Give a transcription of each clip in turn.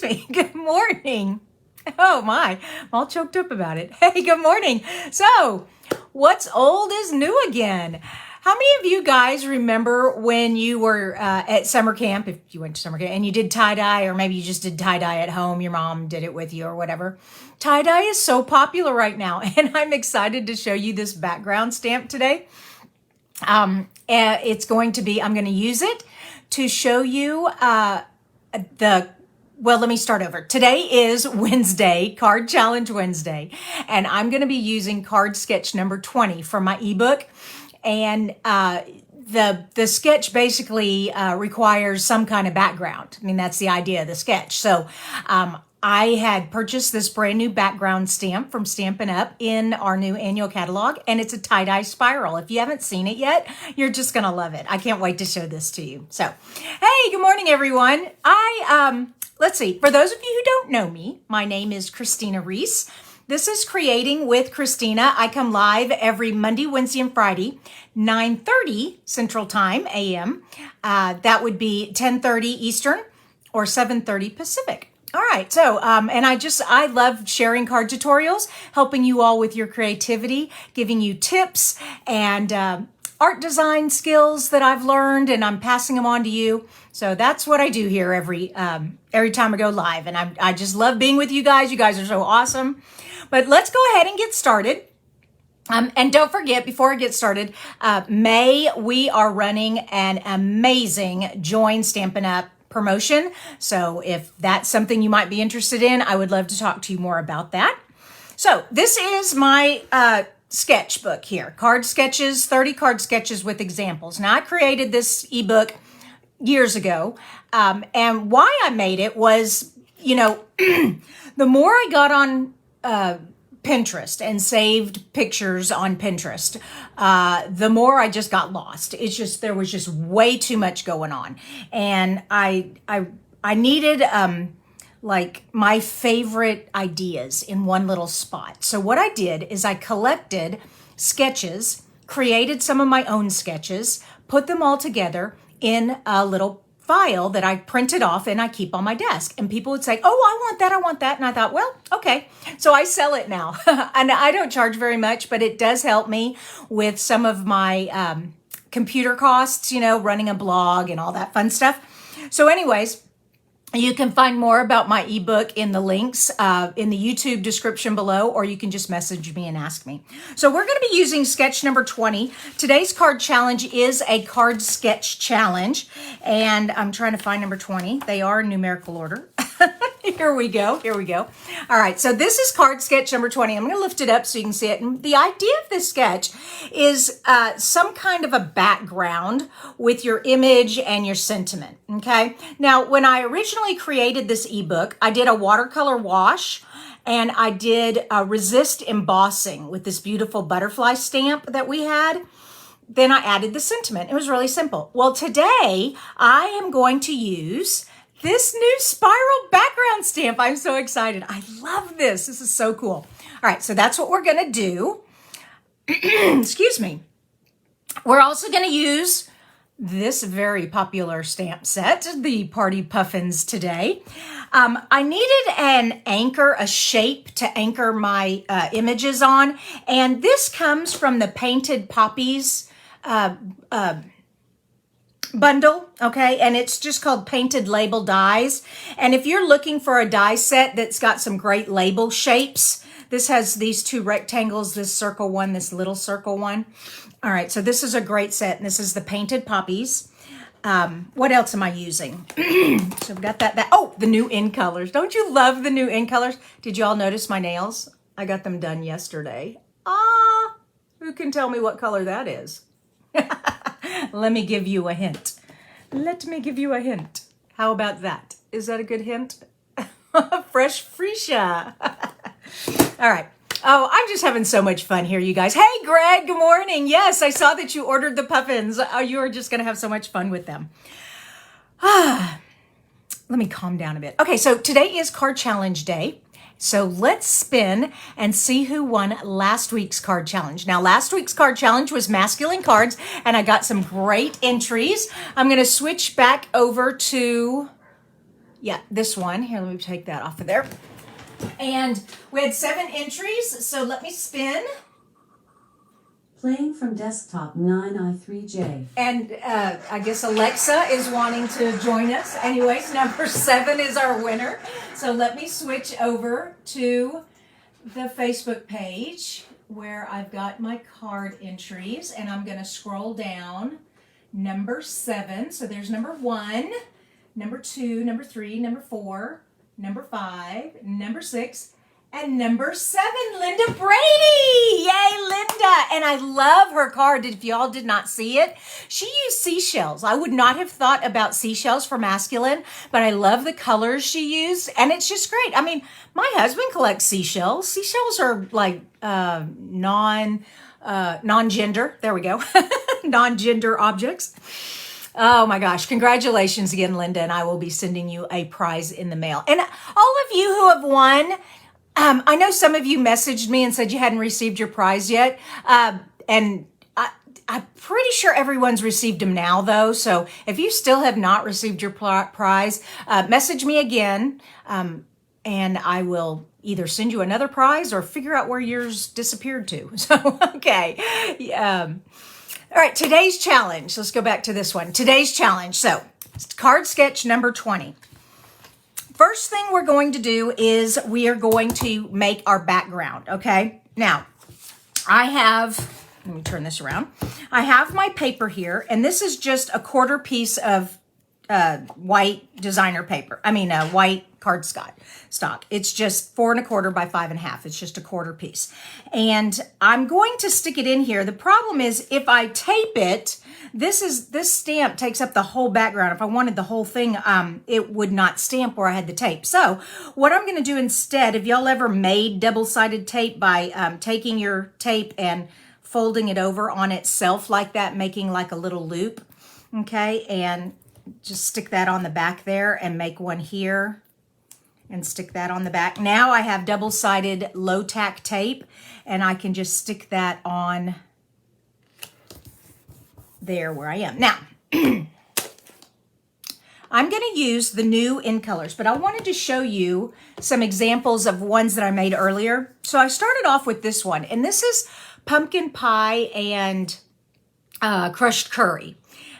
me. Good morning. Oh my, I'm all choked up about it. Hey, good morning. So, what's old is new again. How many of you guys remember when you were at summer camp, if you went to summer camp, and you did tie-dye, or maybe you just did tie-dye at home, your mom did it with you or whatever. Tie-dye is so popular right now, and I'm excited to show you this background stamp today. It's going to be, I'm going to use it to show you well, let me start over. Today is Wednesday, Card Challenge Wednesday, and I'm going to be using card sketch number 20 for my ebook. And the sketch basically requires some kind of background. I mean, that's the idea of the sketch. So I had purchased this brand new background stamp from Stampin' Up! In our new annual catalog, and it's a tie-dye spiral. If you haven't seen it yet, you're just going to love it. I can't wait to show this to you. So, hey, good morning, everyone. Let's see. For those of you who don't know me, my name is Christina Reese. This is Creating with Christina. I come live every Monday, Wednesday, and Friday, 9:30 Central Time, a.m. That would be 10:30 Eastern or 7:30 Pacific. All right. So, and I love sharing card tutorials, helping you all with your creativity, giving you tips and art design skills that I've learned, and I'm passing them on to you. So that's what I do here every time I go live. And I just love being with you guys. You guys are so awesome. But let's go ahead and get started. And don't forget, before I get started, May, we are running an amazing Join Stampin' Up! Promotion. So if that's something you might be interested in, I would love to talk to you more about that. So this is my sketchbook here. Card sketches, 30 card sketches with examples. Now I created this ebook years ago. And why I made it was, the more I got on Pinterest and saved pictures on Pinterest, the more I just got lost. There was just way too much going on. And I needed like my favorite ideas in one little spot. So what I did is I collected sketches, created some of my own sketches, put them all together in a little file that I printed off and I keep on my desk. And people would say, oh, I want that. And I thought, well, okay. So I sell it now. And I don't charge very much, but it does help me with some of my computer costs, running a blog and all that fun stuff. So anyways, you can find more about my ebook in the links in the YouTube description below, or you can just message me and ask me. So we're going to be using sketch number 20. Today's card challenge is a card sketch challenge, and I'm trying to find number 20. They are in numerical order. Here we go. All right, so this is card sketch number 20. I'm going to lift it up so you can see it. And the idea of this sketch is some kind of a background with your image and your sentiment, okay? Now, when I originally created this ebook, I did a watercolor wash, and I did a resist embossing with this beautiful butterfly stamp that we had. Then I added the sentiment. It was really simple. Well, today I am going to use this new spiral background stamp. I'm so excited. I love this. This is so cool. All right, so that's what we're going to do. Excuse me. We're also going to use this very popular stamp set, the Party Puffins today. I needed an anchor, a shape to anchor my images on, and this comes from the Painted Poppies bundle, okay? And it's just called Painted Label Dies. And if you're looking for a die set that's got some great label shapes, this has these two rectangles, this circle one, this little circle one. All right, so this is a great set, and this is the Painted Poppies. What else am I using? So we've got that. Oh, the new in colors. Don't you love the new in colors? Did you all notice my nails? I got them done yesterday. Who can tell me what color that is? Let me give you a hint. How about that? Is that a good hint? Fresh freesia. All right. Oh, I'm just having so much fun here, you guys. Hey, Greg, good morning. Yes, I saw that you ordered the puffins. You are just going to have so much fun with them. Let me calm down a bit. Okay, so today is card challenge day. So let's spin and see who won last week's card challenge. Now, last week's card challenge was masculine cards, and I got some great entries. I'm going to switch back over to Yeah, this one. Here, let me take that off of there. And we had 7 entries, so let me spin. Playing from desktop 9i3J. And I guess Alexa is wanting to join us. Anyways, number 7 is our winner. So let me switch over to the Facebook page where I've got my card entries, and I'm going to scroll down. Number 7. So there's number 1, number 2, number 3, number 4, number 5, number 6, and number 7, Linda Brady. Yay, Linda. And I love her card. If y'all did not see it, she used seashells. I would not have thought about seashells for masculine, but I love the colors she used. And it's just great. I mean, my husband collects seashells. Seashells are like non-gender. There we go. Non-gender objects. Oh my gosh. Congratulations again, Linda. And I will be sending you a prize in the mail. And all of you who have won, I know some of you messaged me and said you hadn't received your prize yet. And I'm pretty sure everyone's received them now, though. So if you still have not received your prize, message me again. And I will either send you another prize or figure out where yours disappeared to. So, okay. All right, today's challenge. Let's go back to this one. Today's challenge. So, card sketch number 20. First thing we're going to do is we are going to make our background, okay? Now, let me turn this around. I have my paper here, and this is just a quarter piece of white designer paper. White cardstock. It's just 4 1/4 by 5 1/2. It's just a quarter piece. And I'm going to stick it in here. The problem is if I tape it, this stamp takes up the whole background. If I wanted the whole thing, it would not stamp where I had the tape. So what I'm going to do instead, if y'all ever made double-sided tape by taking your tape and folding it over on itself like that, making like a little loop, okay, and just stick that on the back there and make one here and stick that on the back. Now I have double-sided low-tack tape, and I can just stick that on there where I am. Now, I'm going to use the new In Colors, but I wanted to show you some examples of ones that I made earlier. So I started off with this one, and this is pumpkin pie and crushed curry.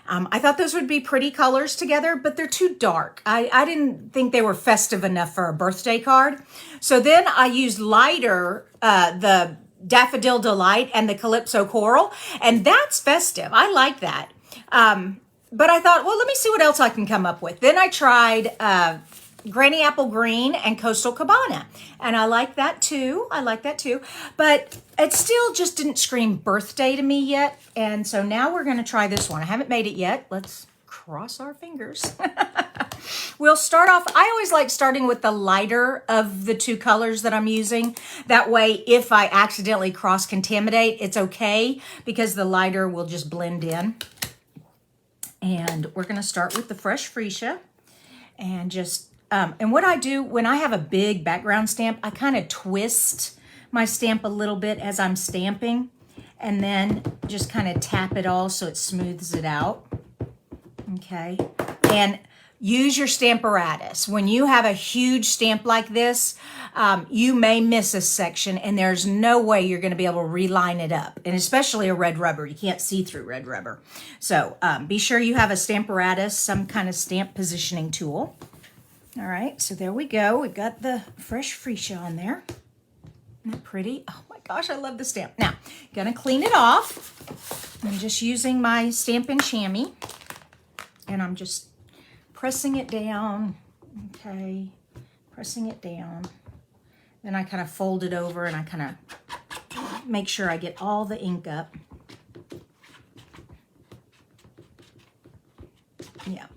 I thought those would be pretty colors together, but they're too dark. I didn't think they were festive enough for a birthday card. So then I used lighter, the Daffodil Delight and the Calypso Coral, and that's festive. I like that. But I thought, well, let me see what else I can come up with. Then I tried Granny Apple Green and Coastal Cabana, and I like that too. But it still just didn't scream birthday to me yet. And so now we're going to try this one. I haven't made it yet. Let's cross our fingers. We'll start off, I always like starting with the lighter of the two colors that I'm using. That way, if I accidentally cross-contaminate, it's okay because the lighter will just blend in. And we're going to start with the Fresh Freesia and just, and what I do when I have a big background stamp, I kind of twist my stamp a little bit as I'm stamping and then just kind of tap it all so it smooths it out. Okay. And use your Stamparatus. When you have a huge stamp like this, you may miss a section and there's no way you're going to be able to reline it up. And especially a red rubber. You can't see through red rubber. So be sure you have a Stamparatus, some kind of stamp positioning tool. All right, so there we go. We've got the Fresh Freesia on there. Isn't that pretty? Oh my gosh, I love the stamp. Now, gonna clean it off. I'm just using my Stampin' Chamois. And I'm just pressing it down, okay, pressing it down. Then I kind of fold it over and I kind of make sure I get all the ink up. Yeah,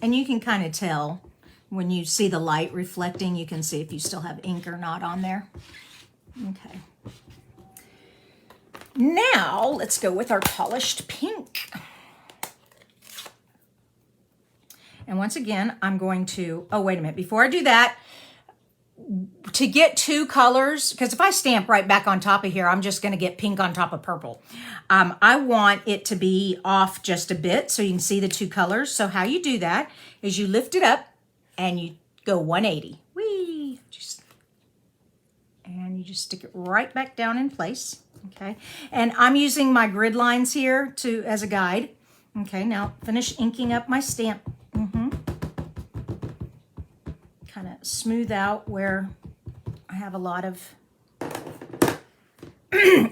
and you can kind of tell when you see the light reflecting, you can see if you still have ink or not on there. Okay. Now, let's go with our polished pink. And once again, I'm going to, oh, wait a minute. Before I do that, to get two colors, because if I stamp right back on top of here, I'm just going to get pink on top of purple. I want it to be off just a bit so you can see the two colors. So how you do that is you lift it up and you go 180. Whee! And you just stick it right back down in place. Okay, and I'm using my grid lines here as a guide. Okay, now finish inking up my stamp. Kind of smooth out where I have a lot of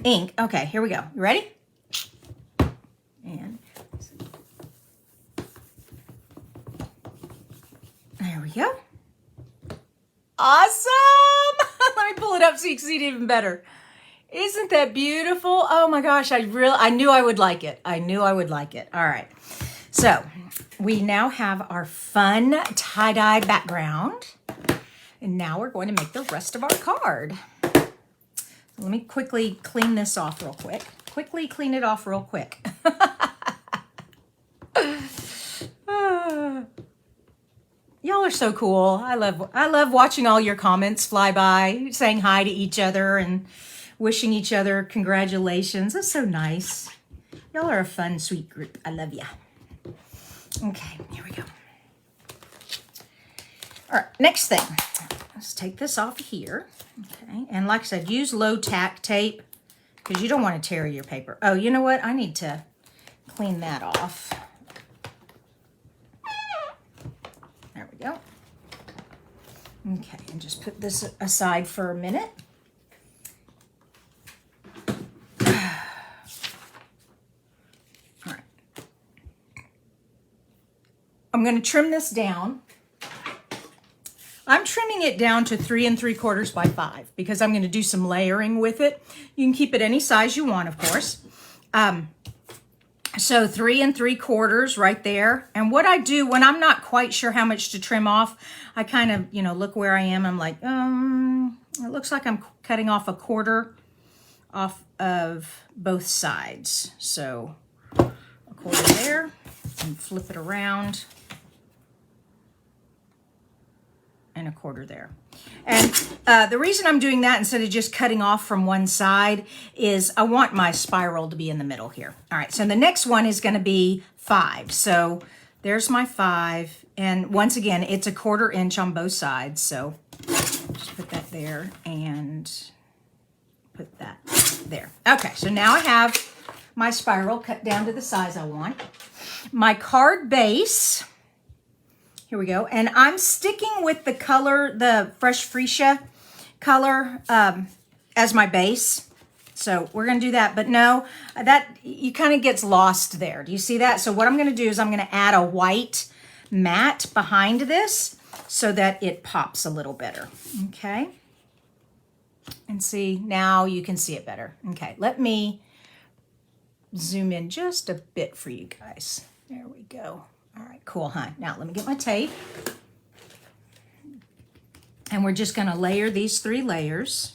ink. Okay, here we go. You ready? And there we go. Awesome! Let me pull it up so you can see it even better. Isn't that beautiful? Oh my gosh, I knew I would like it. I knew I would like it. All right. So we now have our fun tie-dye background. And now we're going to make the rest of our card. Let me quickly clean this off real quick. Quickly clean it off real quick. Y'all are so cool. I love watching all your comments fly by, saying hi to each other and wishing each other congratulations. That's so nice. Y'all are a fun, sweet group. I love ya. Okay, here we go. All right, next thing. Let's take this off here. Okay, and like I said, use low tack tape because you don't want to tear your paper. Oh, you know what? I need to clean that off. There we go. Okay, and just put this aside for a minute. All right. I'm going to trim this down. I'm trimming it down to 3 3/4 by 5 because I'm going to do some layering with it. You can keep it any size you want, of course. So 3 3/4 right there. And what I do when I'm not quite sure how much to trim off, I kind of, look where I am. I'm like, it looks like I'm cutting off 1/4 off of both sides. So 1/4 there and flip it around. And 1/4 there. And the reason I'm doing that instead of just cutting off from one side is I want my spiral to be in the middle here. All right, so the next one is going to be 5. So there's my 5. And once again, it's 1/4 inch on both sides. So just put that there and put that there. Okay, so now I have my spiral cut down to the size I want. My card base. Here we go. And I'm sticking with the color, the Fresh Freesia color as my base. So we're going to do that. But no, that you kind of gets lost there. Do you see that? So what I'm going to do is I'm going to add a white matte behind this so that it pops a little better. Okay. And see, now you can see it better. Okay. Let me zoom in just a bit for you guys. There we go. All right, cool, huh? Now let me get my tape. And we're just going to layer these 3 layers.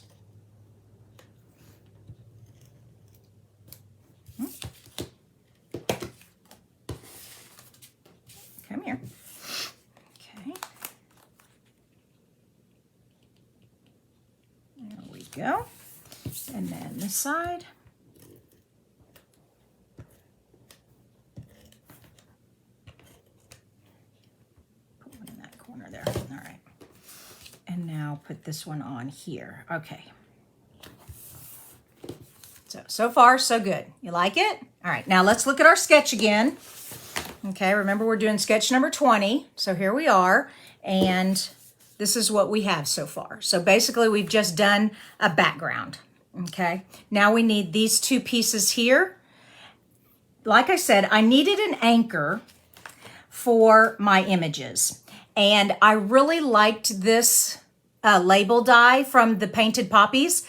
Come here. Okay. There we go. And then this side. There. All right. And now put this one on here. Okay. So far, so good. You like it? All right. Now let's look at our sketch again. Okay. Remember, we're doing sketch number 20. So here we are. And this is what we have so far. So basically, we've just done a background. Okay. Now we need these 2 pieces here. Like I said, I needed an anchor for my images. And I really liked this label die from the Painted Poppies.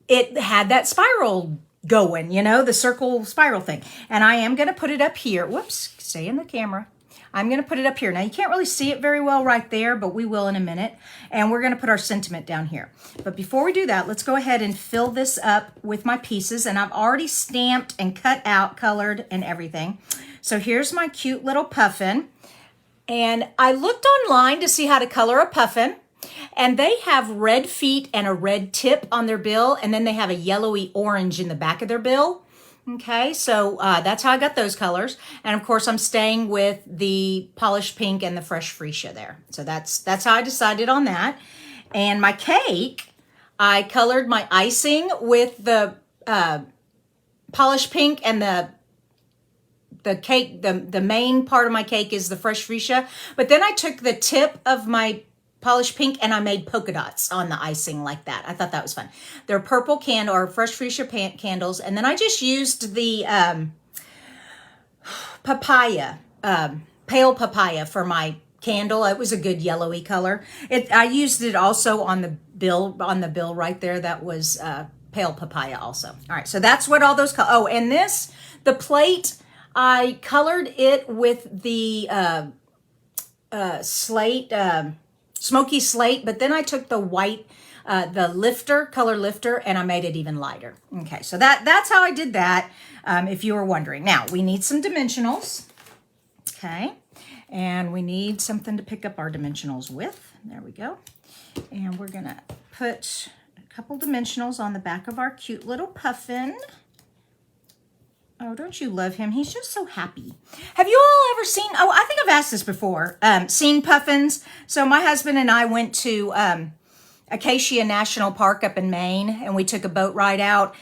It had that spiral going, the circle spiral thing. And I am going to put it up here. Whoops, stay in the camera. I'm going to put it up here. Now, you can't really see it very well right there, but we will in a minute. And we're going to put our sentiment down here. But before we do that, let's go ahead and fill this up with my pieces. And I've already stamped and cut out, colored, and everything. So here's my cute little puffin. And I looked online to see how to color a puffin, and they have red feet and a red tip on their bill, and then they have a yellowy orange in the back of their bill. Okay, so that's how I got those colors. And of course, I'm staying with the polished pink and the fresh freesia there. So that's how I decided on that. And my cake, I colored my icing with the polished pink, and the cake, the main part of my cake is the fresh freesia. But then I took the tip of my polished pink and I made polka dots on the icing like that. I thought that was fun. They're purple candle or fresh freesia candles. And then I just used the papaya, pale papaya for my candle. It was a good yellowy color. I used it also on the bill right there. That was pale papaya also. All right, so that's what all those oh, and the plate, I colored it with the slate, smoky slate, but then I took the white, the color lifter, and I made it even lighter. Okay, so that's how I did that, if you were wondering. Now, we need some dimensionals, okay, and we need something to pick up our dimensionals with. There we go. And we're gonna put a couple dimensionals on the back of our cute little puffin. Oh, don't you love him? He's just so happy. Have you all ever seen, oh, I think I've asked this before, seen puffins? So my husband and I went to Acacia National Park up in Maine, and we took a boat ride out.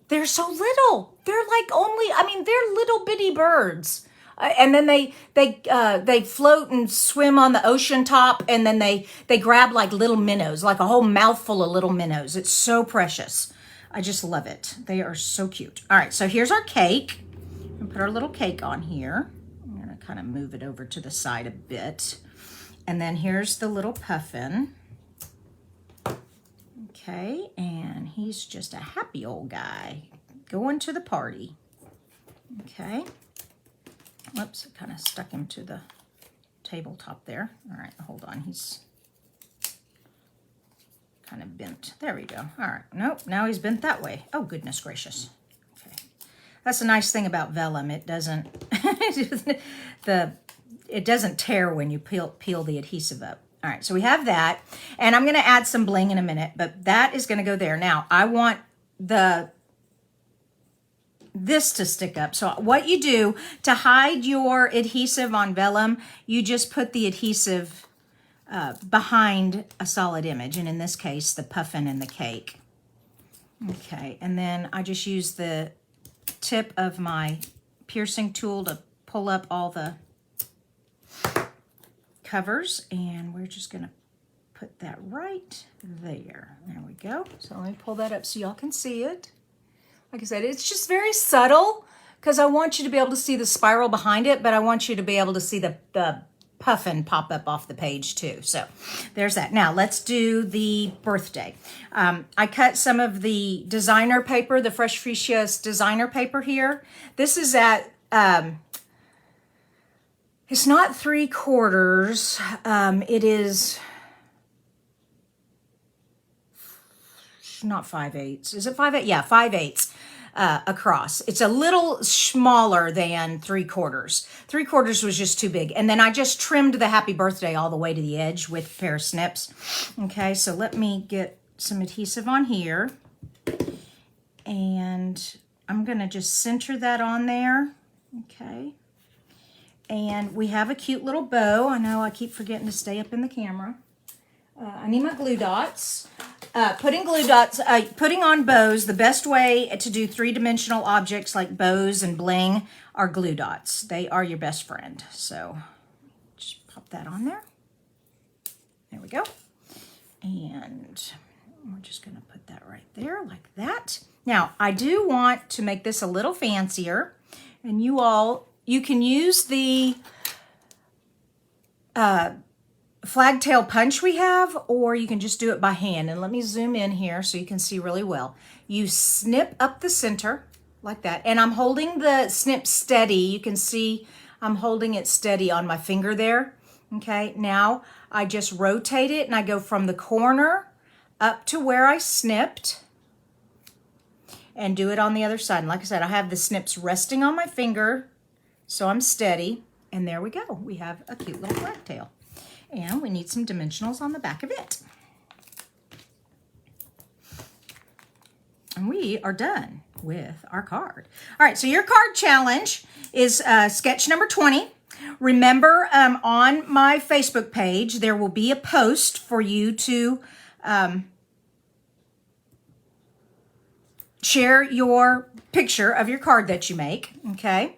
They're so little. They're like they're little bitty birds. And then they float and swim on the ocean top, and then they grab like little minnows, like a whole mouthful of little minnows. It's so precious. I just love it. They are so cute. All right, so here's our cake. And put our little cake on here. I'm gonna kind of move it over to the side a bit. And then here's the little puffin. Okay, and he's just a happy old guy going to the party. Okay. Whoops, I kind of stuck him to the tabletop there. All right, hold on. He's kind of bent. There we go. All right. Nope, now he's bent that way. Oh, goodness gracious. Okay. That's a nice thing about vellum. It doesn't it doesn't tear when you peel the adhesive up. All right, so we have that. And I'm going to add some bling in a minute, but that is going to go there. Now, I want this to stick up. So what you do to hide your adhesive on vellum, you just put the adhesive behind a solid image, and in this case, the puffin and the cake. Okay, and then I just use the tip of my piercing tool to pull up all the covers, and we're just gonna put that right there. There we go. So let me pull that up so y'all can see it. Like I said, it's just very subtle because I want you to be able to see the spiral behind it, but I want you to be able to see the puffin pop up off the page too. So there's that. Now let's do the birthday. I cut some of the designer paper, the Fresh Freesia's designer paper here. This is at, it's not 3/4. It is not 5/8. Is it 5/8? Yeah, 5/8. Across. It's a little smaller than 3/4. 3/4 was just too big. And then I just trimmed the happy birthday all the way to the edge with a pair of snips. Okay, so let me get some adhesive on here. And I'm going to just center that on there. Okay. And we have a cute little bow. I know I keep forgetting to stay up in the camera. I need my glue dots. Putting on bows, the best way to do three-dimensional objects like bows and bling are glue dots. They are your best friend. So just pop that on there. There we go. And we're just going to put that right there like that. Now, I do want to make this a little fancier. And you can use the flagtail punch we have, or you can just do it by hand. And let me zoom in here so you can see really well. You snip up the center like that. And I'm holding the snip steady. You can see I'm holding it steady on my finger there. Okay, now I just rotate it and I go from the corner up to where I snipped and do it on the other side. And like I said, I have the snips resting on my finger so I'm steady. And there we go. We have a cute little flagtail. And we need some dimensionals on the back of it. And we are done. with our card. All right, so your card challenge is sketch number 20. Remember, on my Facebook page, there will be a post for you to share your picture of your card that you make, okay?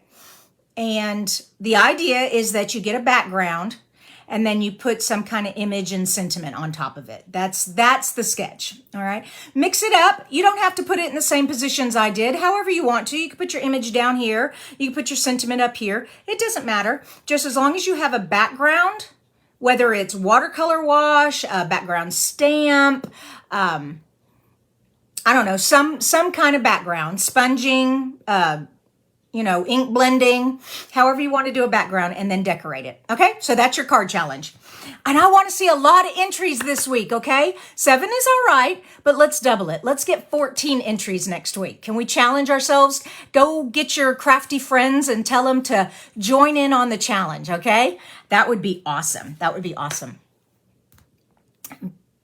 And the idea is that you get a background and then you put some kind of image and sentiment on top of it. That's the sketch, all right? Mix it up. You don't have to put it in the same positions I did. However you want to. You can put your image down here. You can put your sentiment up here. It doesn't matter. Just as long as you have a background, whether it's watercolor wash, a background stamp, I don't know, some kind of background, sponging, ink blending, however you want to do a background, and then decorate it. Okay, so that's your card challenge. And I want to see a lot of entries this week, okay? 7 is all right, but let's double it. Let's get 14 entries next week. Can we challenge ourselves? Go get your crafty friends and tell them to join in on the challenge, okay? That would be awesome. That would be awesome.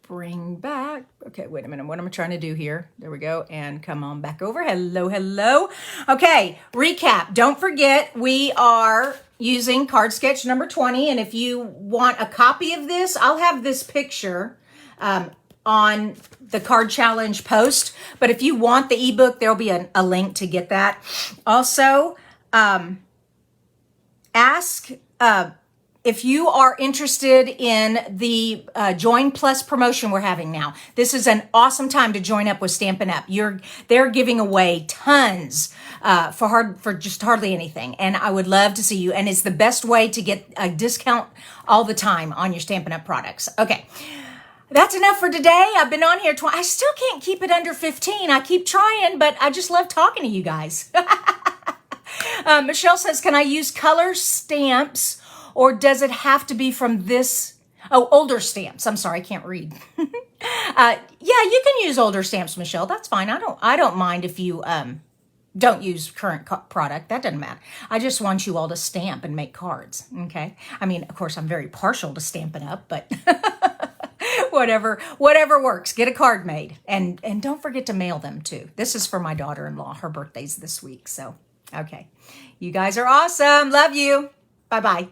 Bring back. Okay, wait a minute. What am I trying to do here? There we go. And come on back over. Hello, hello. Okay, recap. Don't forget, we are using card sketch number 20. And if you want a copy of this, I'll have this picture on the card challenge post. But if you want the ebook, there'll be a link to get that. Also, ask... if you are interested in the Join Plus promotion we're having now, this is an awesome time to join up with Stampin' Up. They're giving away tons for just hardly anything, and I would love to see you. And it's the best way to get a discount all the time on your Stampin' Up products. Okay. That's enough for today. I've been on here I still can't keep it under 15. I keep trying, but I just love talking to you guys. Michelle says, can I use color stamps? Or does it have to be from this? Oh, older stamps. I'm sorry, I can't read. Yeah, you can use older stamps, Michelle. That's fine. I don't mind if you don't use current product. That doesn't matter. I just want you all to stamp and make cards. Okay. I mean, of course, I'm very partial to Stampin' Up, but whatever works. Get a card made, and don't forget to mail them too. This is for my daughter-in-law. Her birthday's this week, so okay. You guys are awesome. Love you. Bye bye.